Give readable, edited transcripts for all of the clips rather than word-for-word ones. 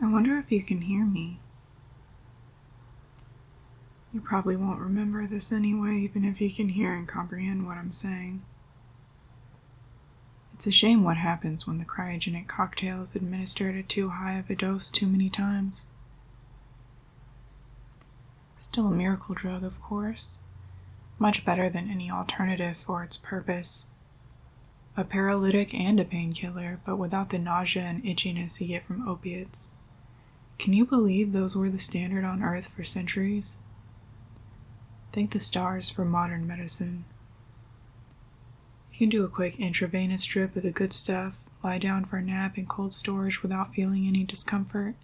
I wonder if you can hear me. You probably won't remember this anyway, even if you can hear and comprehend what I'm saying. It's a shame what happens when the cryogenic cocktail is administered at too high of a dose too many times. Still a miracle drug, of course. Much better than any alternative for its purpose. A paralytic and a painkiller, but without the nausea and itchiness you get from opiates. Can you believe those were the standard on Earth for centuries? Thank the stars for modern medicine. You can do a quick intravenous drip of the good stuff, lie down for a nap in cold storage without feeling any discomfort,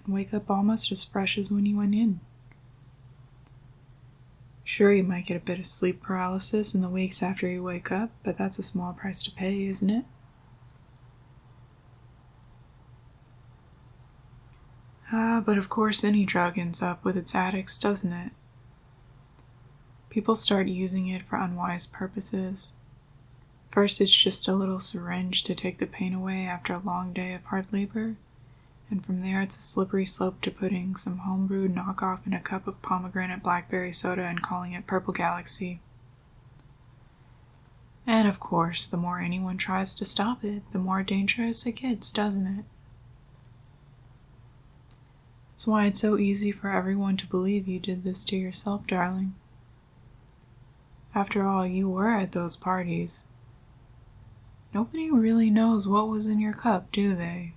and wake up almost as fresh as when you went in. Sure, you might get a bit of sleep paralysis in the weeks after you wake up, but that's a small price to pay, isn't it? But of course any drug ends up with its addicts, doesn't it? People start using it for unwise purposes. First, it's just a little syringe to take the pain away after a long day of hard labor, and from there it's a slippery slope to putting some homebrewed knockoff in a cup of pomegranate blackberry soda and calling it Purple Galaxy. And of course, the more anyone tries to stop it, the more dangerous it gets, doesn't it? That's why it's so easy for everyone to believe you did this to yourself, darling. After all, you were at those parties. Nobody really knows what was in your cup, do they?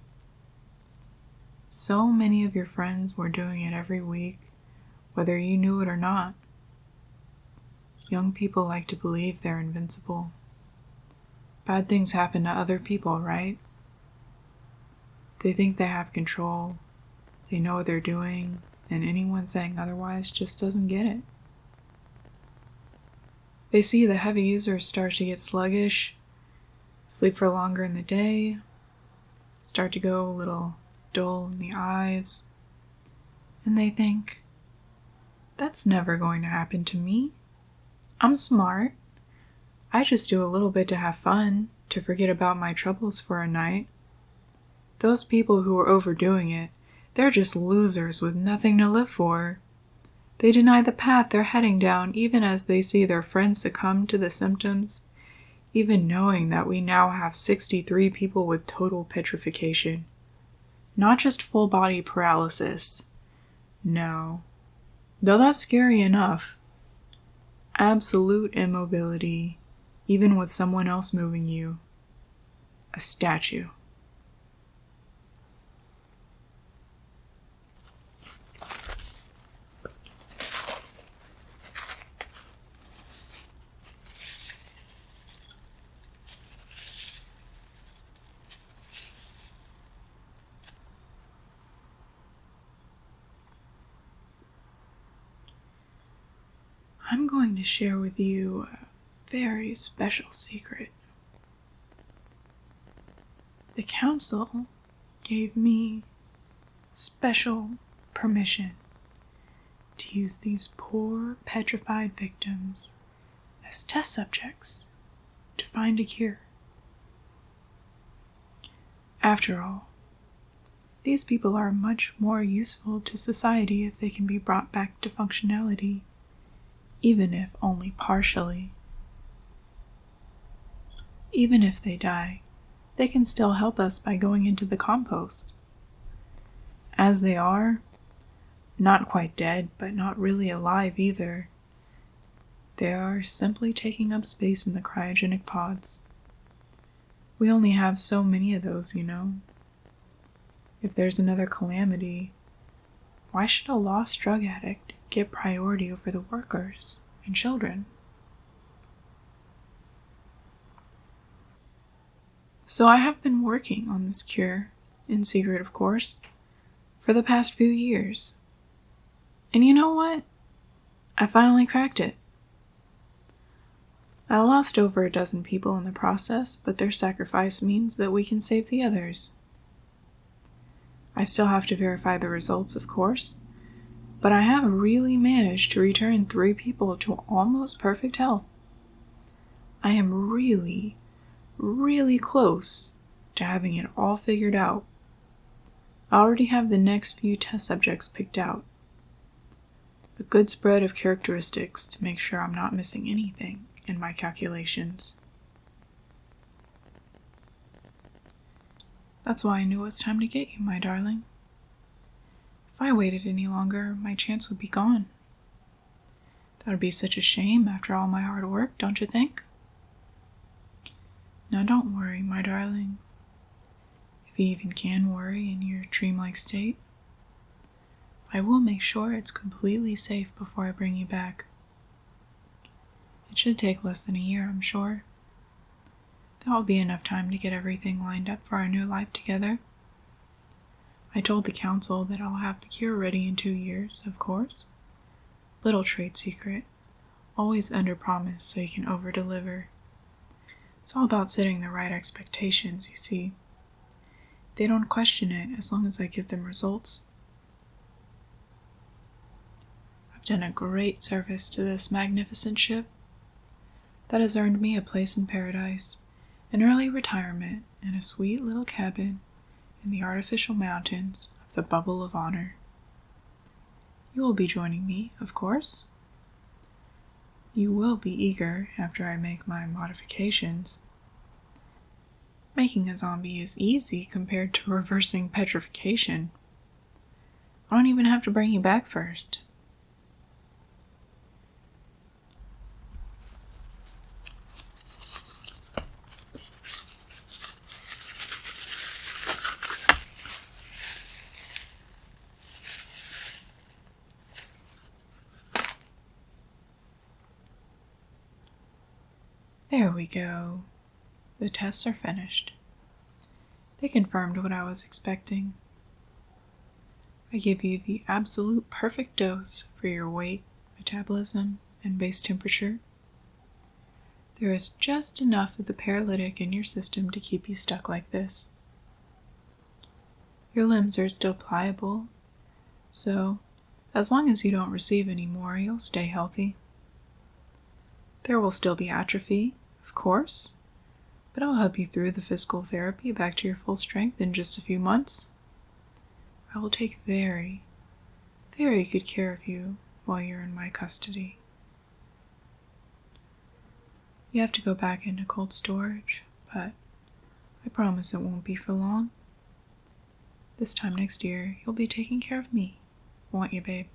So many of your friends were doing it every week, whether you knew it or not. Young people like to believe they're invincible. Bad things happen to other people, right? They think they have control, they know what they're doing, and anyone saying otherwise just doesn't get it. They see the heavy users start to get sluggish, sleep for longer in the day, start to go a little dull in the eyes, and they think, that's never going to happen to me. I'm smart. I just do a little bit to have fun, to forget about my troubles for a night. Those people who are overdoing it, they're just losers with nothing to live for. They deny the path they're heading down even as they see their friends succumb to the symptoms, even knowing that we now have 63 people with total petrification. Not just full body paralysis. No. Though that's scary enough. Absolute immobility, even with someone else moving you. A statue. I'm going to share with you a very special secret. The council gave me special permission to use these poor petrified victims as test subjects to find a cure. After all, these people are much more useful to society if they can be brought back to functionality, even if only partially. Even if they die, they can still help us by going into the compost. As they are, not quite dead, but not really alive either. They are simply taking up space in the cryogenic pods. We only have so many of those, you know. If there's another calamity, why should a lost drug addict get priority over the workers and children? So I have been working on this cure, in secret of course, for the past few years. And you know what? I finally cracked it. I lost over a dozen people in the process, but their sacrifice means that we can save the others. I still have to verify the results, of course, but I have really managed to return 3 people to almost perfect health. I am really close to having it all figured out. I already have the next few test subjects picked out. A good spread of characteristics to make sure I'm not missing anything in my calculations. That's why I knew it was time to get you, my darling. If I waited any longer, my chance would be gone. That would be such a shame after all my hard work, don't you think? Now don't worry, my darling. If you even can worry in your dreamlike state, I will make sure it's completely safe before I bring you back. It should take less than a year, I'm sure. That will be enough time to get everything lined up for our new life together. I told the council that I'll have the cure ready in 2 years, of course. Little trade secret. Always under-promise so you can over-deliver. It's all about setting the right expectations, you see. They don't question it as long as I give them results. I've done a great service to this magnificent ship. That has earned me a place in paradise, an early retirement, and a sweet little cabin in the artificial mountains of the Bubble of Honor. You will be joining me, of course. You will be eager after I make my modifications. Making a zombie is easy compared to reversing petrification. I don't even have to bring you back first. There we go. The tests are finished. They confirmed what I was expecting. I give you the absolute perfect dose for your weight, metabolism, and base temperature. There is just enough of the paralytic in your system to keep you stuck like this. Your limbs are still pliable, so as long as you don't receive any more, you'll stay healthy. There will still be atrophy, of course, but I'll help you through the physical therapy back to your full strength in just a few months. I will take very, very good care of you while you're in my custody. You have to go back into cold storage, but I promise it won't be for long. This time next year, you'll be taking care of me, won't you, babe?